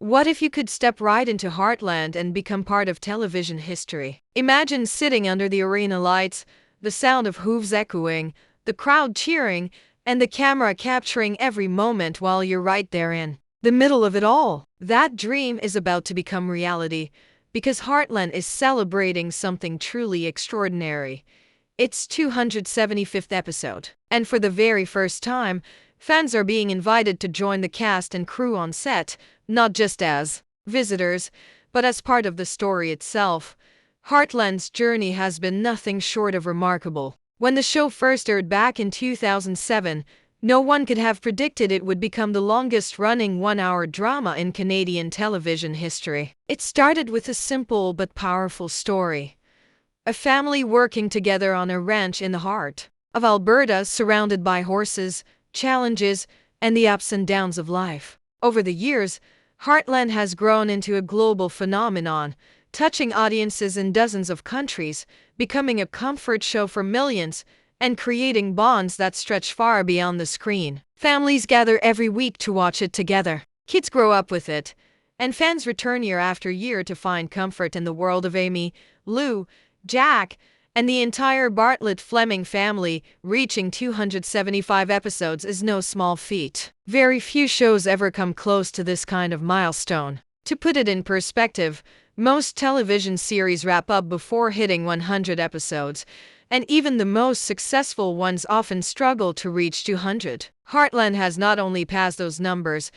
What if you could step right into Heartland and become part of television history? Imagine sitting under the arena lights, the sound of hooves echoing, the crowd cheering, and the camera capturing every moment while you're right there in the middle of it all. That dream is about to become reality because Heartland is celebrating something truly extraordinary. It's 275th episode, and for the very first time, fans are being invited to join the cast and crew on set, not just as visitors, but as part of the story itself. Heartland's journey has been nothing short of remarkable. When the show first aired back in 2007, no one could have predicted it would become the longest-running one-hour drama in Canadian television history. It started with a simple but powerful story. A family working together on a ranch in the heart of Alberta, surrounded by horses, challenges, and the ups and downs of life. Over the years, Heartland has grown into a global phenomenon, touching audiences in dozens of countries, becoming a comfort show for millions, and creating bonds that stretch far beyond the screen. Families gather every week to watch it together. Kids grow up with it, and fans return year after year to find comfort in the world of Amy, Lou, Jack, and the entire Bartlett-Fleming family. Reaching 275 episodes is no small feat. Very few shows ever come close to this kind of milestone. To put it in perspective, most television series wrap up before hitting 100 episodes, and even the most successful ones often struggle to reach 200. Heartland has not only passed those numbers,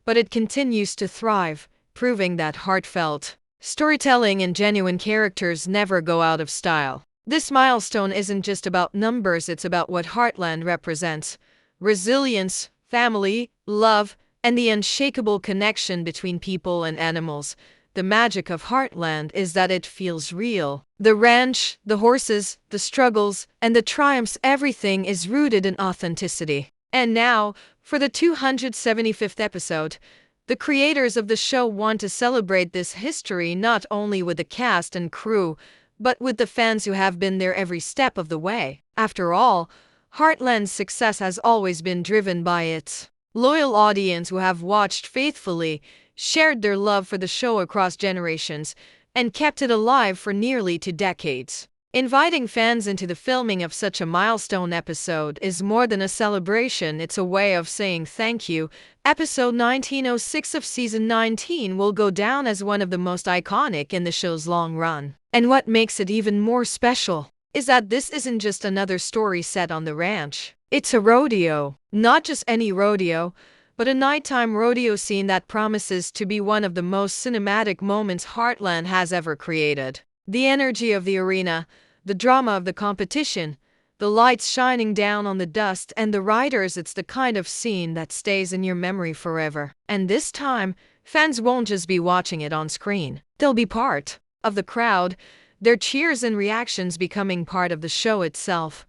but it continues to thrive, proving that heartfelt storytelling and genuine characters never go out of style. This milestone isn't just about numbers, it's about what Heartland represents: resilience, family, love, and the unshakable connection between people and animals. The magic of Heartland is that it feels real. The ranch, the horses, the struggles, and the triumphs, everything is rooted in authenticity. And now, for the 275th episode, the creators of the show want to celebrate this history not only with the cast and crew, but with the fans who have been there every step of the way. After all, Heartland's success has always been driven by its loyal audience who have watched faithfully, shared their love for the show across generations, and kept it alive for nearly 2 decades. Inviting fans into the filming of such a milestone episode is more than a celebration, it's a way of saying thank you. Episode 1906 of Season 19 will go down as one of the most iconic in the show's long run. And what makes it even more special is that this isn't just another story set on the ranch. It's a rodeo. Not just any rodeo, but a nighttime rodeo scene that promises to be one of the most cinematic moments Heartland has ever created. The energy of the arena, the drama of the competition, the lights shining down on the dust, and the riders, it's the kind of scene that stays in your memory forever. And this time, fans won't just be watching it on screen. They'll be part of the crowd, their cheers and reactions becoming part of the show itself.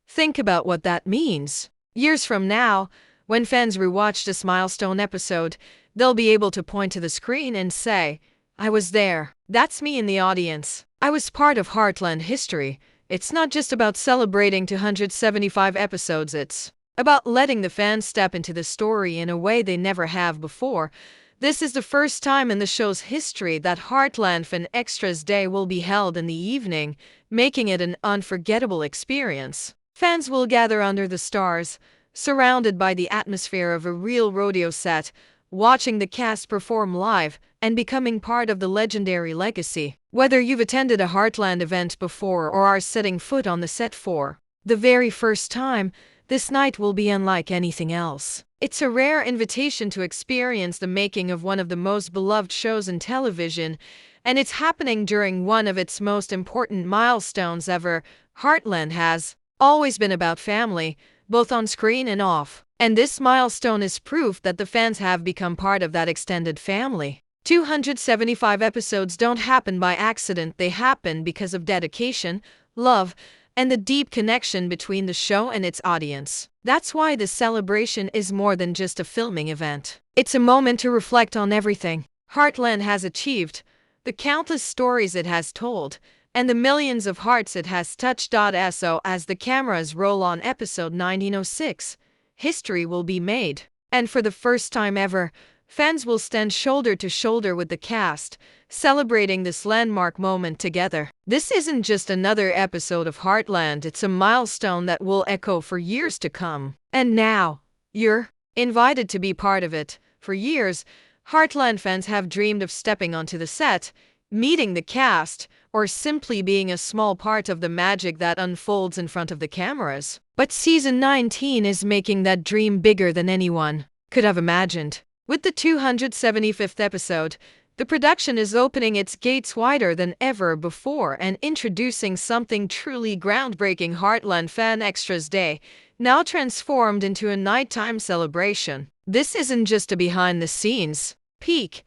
Think about what that means. Years from now, when fans rewatch this milestone episode, they'll be able to point to the screen and say, "I was there. That's me in the audience. I was part of Heartland history." It's not just about celebrating 275 episodes, it's about letting the fans step into the story in a way they never have before. This is the first time in the show's history that Heartland Fan Extras Day will be held in the evening, making it an unforgettable experience. Fans will gather under the stars, surrounded by the atmosphere of a real rodeo set, watching the cast perform live and becoming part of the legendary legacy. Whether you've attended a Heartland event before or are setting foot on the set for the very first time, this night will be unlike anything else. It's a rare invitation to experience the making of one of the most beloved shows in television, and it's happening during one of its most important milestones ever. Heartland has always been about family, both on screen and off. And this milestone is proof that the fans have become part of that extended family. 275 episodes don't happen by accident, they happen because of dedication, love, and the deep connection between the show and its audience. That's why this celebration is more than just a filming event. It's a moment to reflect on everything Heartland has achieved, the countless stories it has told, and the millions of hearts it has touched. So as the cameras roll on episode 1906, history will be made. And for the first time ever, fans will stand shoulder to shoulder with the cast, celebrating this landmark moment together. This isn't just another episode of Heartland, it's a milestone that will echo for years to come. And now, you're invited to be part of it. For years, Heartland fans have dreamed of stepping onto the set, meeting the cast, or simply being a small part of the magic that unfolds in front of the cameras. But season 19 is making that dream bigger than anyone could have imagined. With the 275th episode, the production is opening its gates wider than ever before and introducing something truly groundbreaking. Heartland Fan Extras Day, now transformed into a nighttime celebration. This isn't just a behind-the-scenes peek.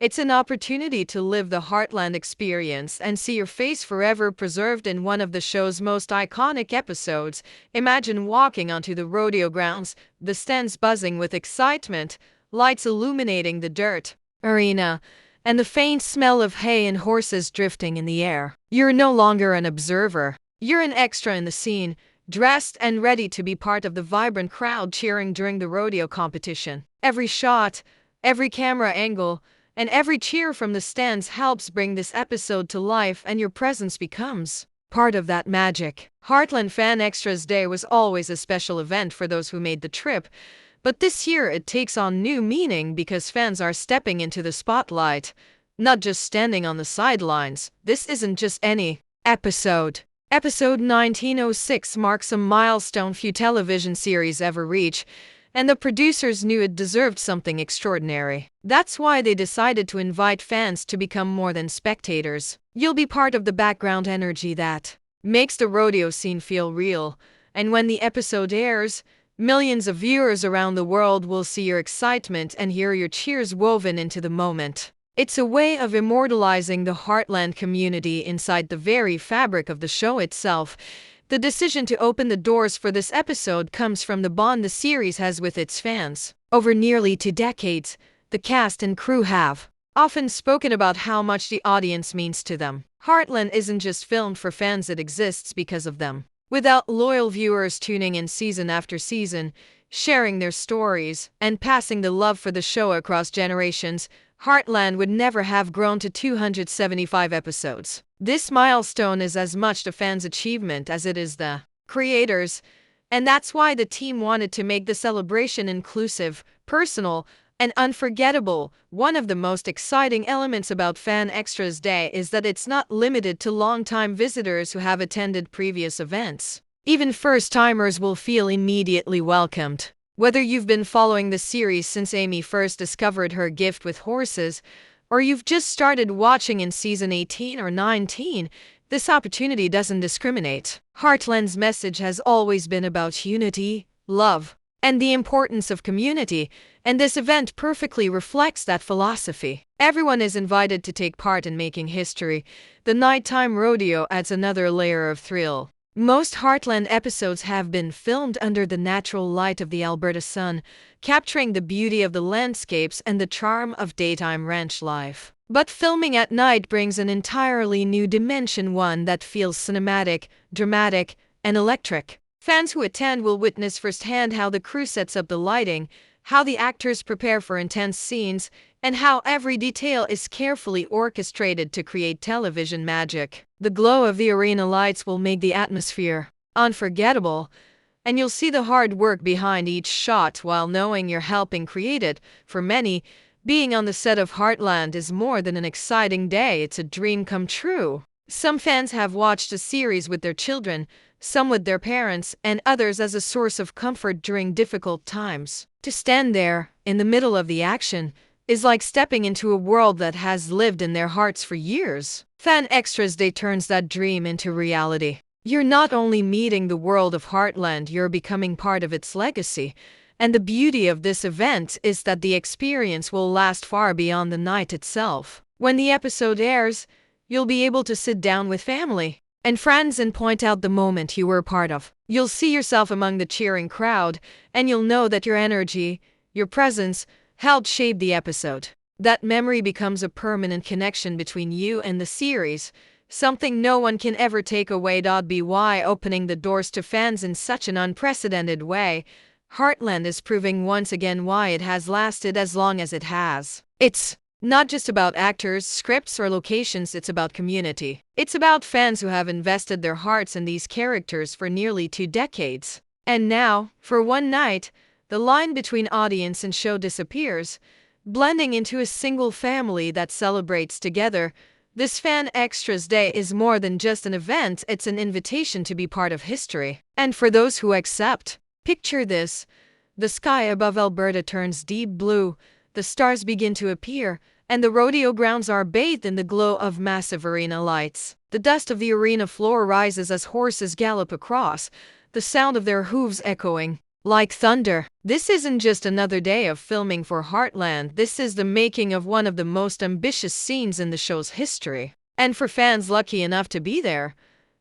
It's an opportunity to live the Heartland experience and see your face forever preserved in one of the show's most iconic episodes. Imagine walking onto the rodeo grounds, the stands buzzing with excitement, lights illuminating the dirt arena, and the faint smell of hay and horses drifting in the air. You're no longer an observer. You're an extra in the scene, dressed and ready to be part of the vibrant crowd cheering during the rodeo competition. Every shot, every camera angle, and every cheer from the stands helps bring this episode to life, and your presence becomes part of that magic. Heartland Fan Extras Day was always a special event for those who made the trip, but this year it takes on new meaning because fans are stepping into the spotlight, not just standing on the sidelines. This isn't just any episode. Episode 1906 marks a milestone few television series ever reach, and the producers knew it deserved something extraordinary. That's why they decided to invite fans to become more than spectators. You'll be part of the background energy that makes the rodeo scene feel real, and when the episode airs, millions of viewers around the world will see your excitement and hear your cheers woven into the moment. It's a way of immortalizing the Heartland community inside the very fabric of the show itself. The decision to open the doors for this episode comes from the bond the series has with its fans. Over nearly 2 decades, the cast and crew have often spoken about how much the audience means to them. Heartland isn't just filmed for fans, it exists because of them. Without loyal viewers tuning in season after season, sharing their stories, and passing the love for the show across generations, Heartland would never have grown to 275 episodes. This milestone is as much the fans' achievement as it is the creators', and that's why the team wanted to make the celebration inclusive, personal, and unforgettable. One of the most exciting elements about Fan Extras Day is that it's not limited to long-time visitors who have attended previous events. Even first-timers will feel immediately welcomed. Whether you've been following the series since Amy first discovered her gift with horses, or you've just started watching in season 18 or 19, this opportunity doesn't discriminate. Heartland's message has always been about unity, love, and the importance of community, and this event perfectly reflects that philosophy. Everyone is invited to take part in making history. The nighttime rodeo adds another layer of thrill. Most Heartland episodes have been filmed under the natural light of the Alberta sun, capturing the beauty of the landscapes and the charm of daytime ranch life. But filming at night brings an entirely new dimension, one that feels cinematic, dramatic, and electric. Fans who attend will witness firsthand how the crew sets up the lighting, how the actors prepare for intense scenes, and how every detail is carefully orchestrated to create television magic. The glow of the arena lights will make the atmosphere unforgettable, and you'll see the hard work behind each shot while knowing you're helping create it. For many, being on the set of Heartland is more than an exciting day, it's a dream come true. Some fans have watched the series with their children, some with their parents, and others as a source of comfort during difficult times. To stand there, in the middle of the action, is like stepping into a world that has lived in their hearts for years. Fan Extras Day turns that dream into reality. You're not only meeting the world of Heartland, you're becoming part of its legacy. And the beauty of this event is that the experience will last far beyond the night itself. When the episode airs, you'll be able to sit down with family and friends and point out the moment you were part of. You'll see yourself among the cheering crowd, and you'll know that your energy, your presence, helped shape the episode. That memory becomes a permanent connection between you and the series, something no one can ever take away. By opening the doors to fans in such an unprecedented way, Heartland is proving once again why it has lasted as long as it has. It's not just about actors, scripts, or locations, it's about community. It's about fans who have invested their hearts in these characters for nearly 2 decades. And now, for one night, the line between audience and show disappears, blending into a single family that celebrates together. This Fan Extras Day is more than just an event, it's an invitation to be part of history. And for those who accept, picture this: the sky above Alberta turns deep blue, the stars begin to appear, and the rodeo grounds are bathed in the glow of massive arena lights. The dust of the arena floor rises as horses gallop across, the sound of their hooves echoing like thunder. This isn't just another day of filming for Heartland, this is the making of one of the most ambitious scenes in the show's history. And for fans lucky enough to be there,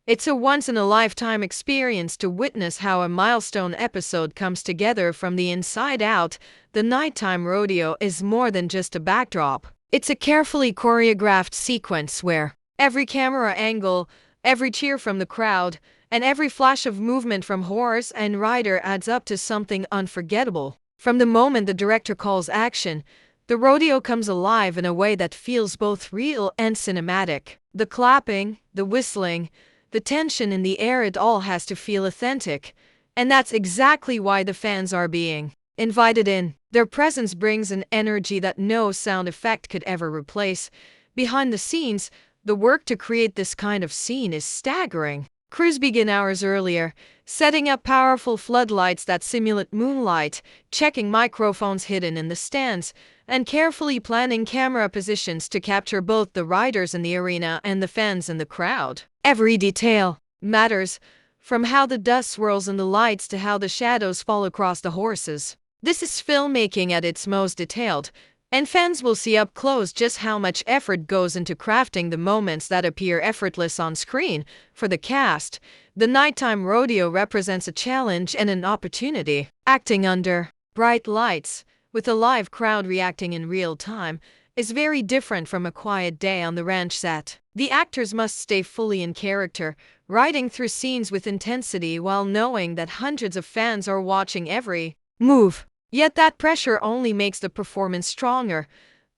it's a once-in-a-lifetime experience to witness how a milestone episode comes together from the inside out. The nighttime rodeo is more than just a backdrop. It's a carefully choreographed sequence where every camera angle, every cheer from the crowd, and every flash of movement from horse and rider adds up to something unforgettable. From the moment the director calls action, the rodeo comes alive in a way that feels both real and cinematic. The clapping, the whistling, the tension in the air, it all has to feel authentic. And that's exactly why the fans are being invited in. Their presence brings an energy that no sound effect could ever replace. Behind the scenes, the work to create this kind of scene is staggering. Crews begin hours earlier, setting up powerful floodlights that simulate moonlight, checking microphones hidden in the stands, and carefully planning camera positions to capture both the riders in the arena and the fans in the crowd. Every detail matters, from how the dust swirls in the lights to how the shadows fall across the horses. This is filmmaking at its most detailed, and fans will see up close just how much effort goes into crafting the moments that appear effortless on screen. For the cast, the nighttime rodeo represents a challenge and an opportunity. Acting under bright lights, with a live crowd reacting in real time, is very different from a quiet day on the ranch set. The actors must stay fully in character, riding through scenes with intensity while knowing that hundreds of fans are watching every move. Yet that pressure only makes the performance stronger,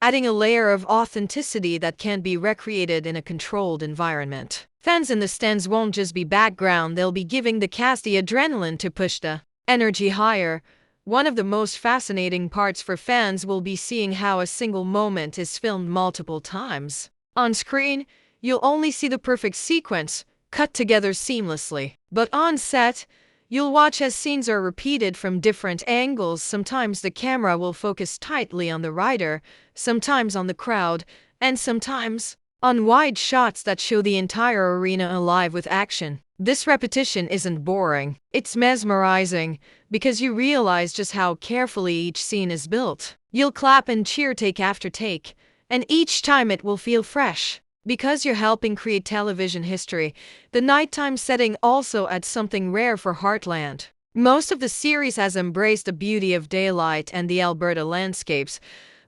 adding a layer of authenticity that can't be recreated in a controlled environment. Fans in the stands won't just be background, they'll be giving the cast the adrenaline to push the energy higher. One of the most fascinating parts for fans will be seeing how a single moment is filmed multiple times. On screen, you'll only see the perfect sequence, cut together seamlessly. But on set, you'll watch as scenes are repeated from different angles. Sometimes the camera will focus tightly on the rider, sometimes on the crowd, and sometimes on wide shots that show the entire arena alive with action. This repetition isn't boring, it's mesmerizing, because you realize just how carefully each scene is built. You'll clap and cheer take after take, and each time it will feel fresh. Because you're helping create television history, the nighttime setting also adds something rare for Heartland. Most of the series has embraced the beauty of daylight and the Alberta landscapes,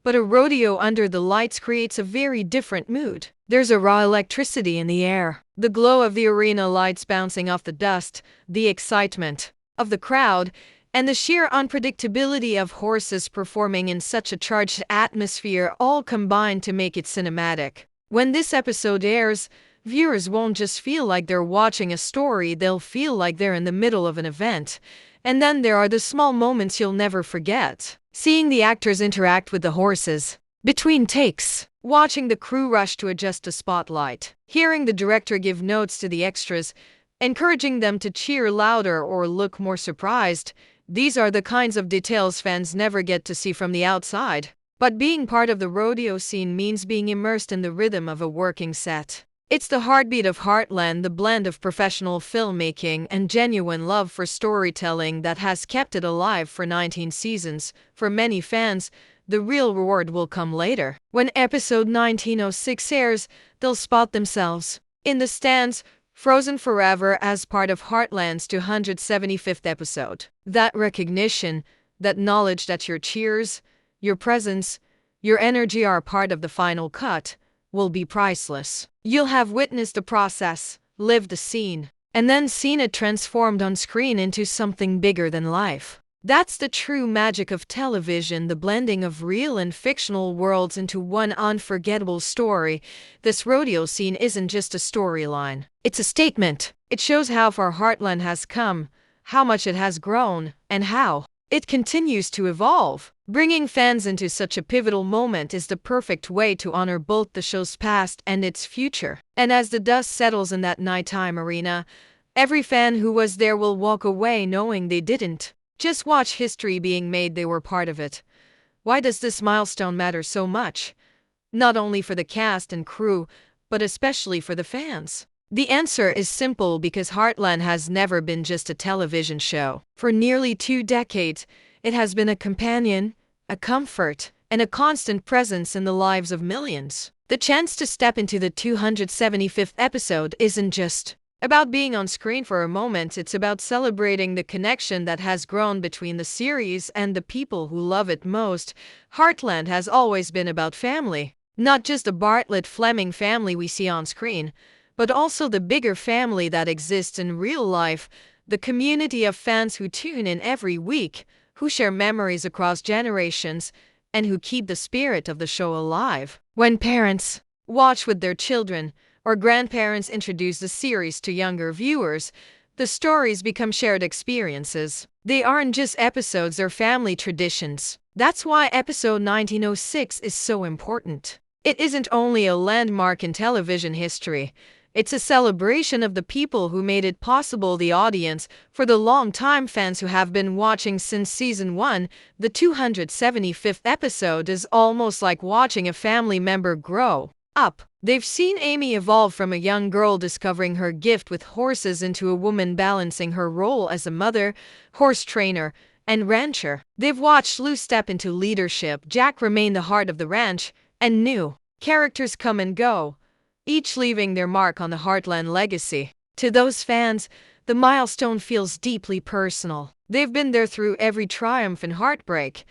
but a rodeo under the lights creates a very different mood. There's a raw electricity in the air, the glow of the arena lights bouncing off the dust, the excitement of the crowd, and the sheer unpredictability of horses performing in such a charged atmosphere all combine to make it cinematic. When this episode airs, viewers won't just feel like they're watching a story, they'll feel like they're in the middle of an event. And then there are the small moments you'll never forget. Seeing the actors interact with the horses between takes, watching the crew rush to adjust the spotlight, hearing the director give notes to the extras, encouraging them to cheer louder or look more surprised. These are the kinds of details fans never get to see from the outside. But being part of the rodeo scene means being immersed in the rhythm of a working set. It's the heartbeat of Heartland, the blend of professional filmmaking and genuine love for storytelling that has kept it alive for 19 seasons. For many fans, the real reward will come later. When episode 1906 airs, they'll spot themselves in the stands, frozen forever as part of Heartland's 275th episode. That recognition, that knowledge that your cheers, your presence, your energy are part of the final cut, will be priceless. You'll have witnessed the process, lived the scene, and then seen it transformed on screen into something bigger than life. That's the true magic of television, the blending of real and fictional worlds into one unforgettable story. This rodeo scene isn't just a storyline, it's a statement. It shows how far Heartland has come, how much it has grown, and how it continues to evolve. Bringing fans into such a pivotal moment is the perfect way to honor both the show's past and its future. And as the dust settles in that nighttime arena, every fan who was there will walk away knowing they didn't just watch history being made, they were part of it. Why does this milestone matter so much? Not only for the cast and crew, but especially for the fans. The answer is simple, because Heartland has never been just a television show. For nearly 2 decades, it has been a companion, a comfort, and a constant presence in the lives of millions. The chance to step into the 275th episode isn't just about being on screen for a moment, it's about celebrating the connection that has grown between the series and the people who love it most. Heartland has always been about family. Not just the Bartlett-Fleming family we see on screen, but also the bigger family that exists in real life, the community of fans who tune in every week, who share memories across generations, and who keep the spirit of the show alive. When parents watch with their children, or grandparents introduce the series to younger viewers, the stories become shared experiences. They aren't just episodes, they're family traditions. That's why episode 1906 is so important. It isn't only a landmark in television history, it's a celebration of the people who made it possible, the audience. For the long-time fans who have been watching since season 1, the 275th episode is almost like watching a family member grow up. They've seen Amy evolve from a young girl discovering her gift with horses into a woman balancing her role as a mother, horse trainer, and rancher. They've watched Lou step into leadership, Jack remain the heart of the ranch, and new characters come and go, each leaving their mark on the Heartland legacy. To those fans, the milestone feels deeply personal. They've been there through every triumph and heartbreak,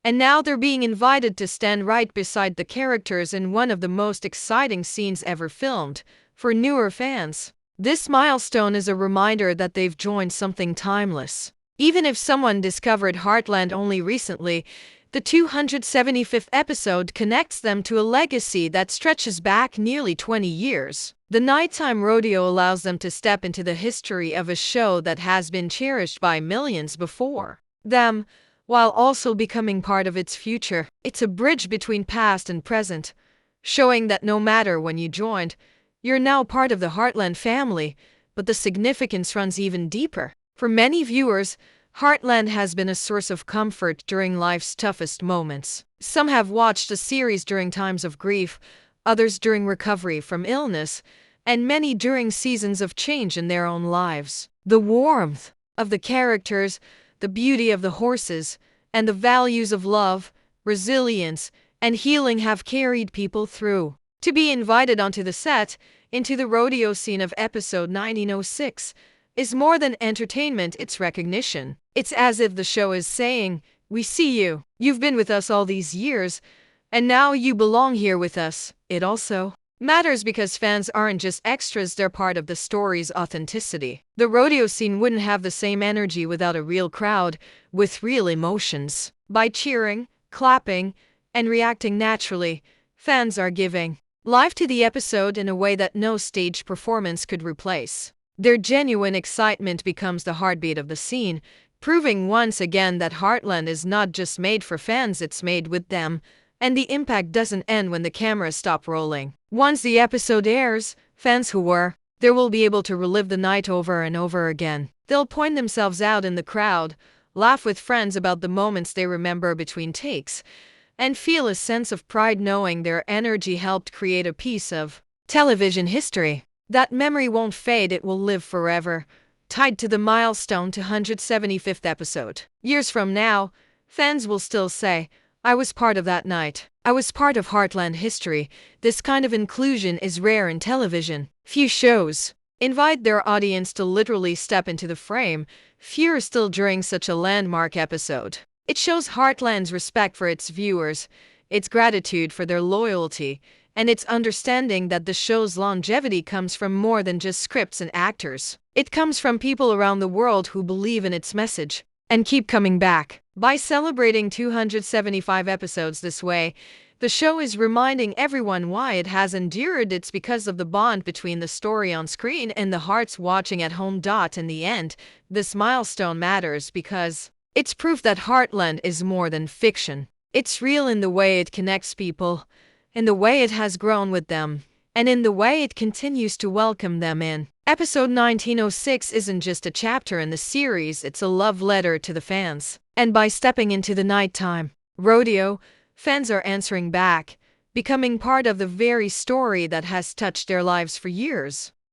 and now they're being invited to stand right beside the characters in one of the most exciting scenes ever filmed. For newer fans, this milestone is a reminder that they've joined something timeless. Even if someone discovered Heartland only recently, the 275th episode connects them to a legacy that stretches back nearly 20 years. The nighttime rodeo allows them to step into the history of a show that has been cherished by millions before them, while also becoming part of its future. It's a bridge between past and present, showing that no matter when you joined, you're now part of the Heartland family. But the significance runs even deeper. For many viewers, Heartland has been a source of comfort during life's toughest moments. Some have watched the series during times of grief, others during recovery from illness, and many during seasons of change in their own lives. The warmth of the characters, the beauty of the horses, and the values of love, resilience, and healing have carried people through. To be invited onto the set, into the rodeo scene of episode 1906, is more than entertainment, it's recognition. It's as if the show is saying, "We see you. You've been with us all these years, and now you belong here with us." It also matters because fans aren't just extras, they're part of the story's authenticity. The rodeo scene wouldn't have the same energy without a real crowd, with real emotions. By cheering, clapping, and reacting naturally, fans are giving life to the episode in a way that no stage performance could replace. Their genuine excitement becomes the heartbeat of the scene, proving once again that Heartland is not just made for fans, it's made with them. And the impact doesn't end when the cameras stop rolling. Once the episode airs, fans who were there will be able to relive the night over and over again. They'll point themselves out in the crowd, laugh with friends about the moments they remember between takes, and feel a sense of pride knowing their energy helped create a piece of television history. That memory won't fade, it will live forever, tied to the milestone 275th episode. Years from now, fans will still say, "I was part of that night. I was part of Heartland history." This kind of inclusion is rare in television. Few shows invite their audience to literally step into the frame, fewer still during such a landmark episode. It shows Heartland's respect for its viewers, its gratitude for their loyalty, and its understanding that the show's longevity comes from more than just scripts and actors. It comes from people around the world who believe in its message. and keep coming back. By celebrating 275 episodes this way, the show is reminding everyone why it has endured. It's because of the bond between the story on screen and the hearts watching at home. In the end, this milestone matters because it's proof that Heartland is more than fiction. It's real in the way it connects people, in the way it has grown with them, and in the way it continues to welcome them in. Episode 1906 isn't just a chapter in the series, it's a love letter to the fans. And by stepping into the nighttime rodeo, fans are answering back, becoming part of the very story that has touched their lives for years.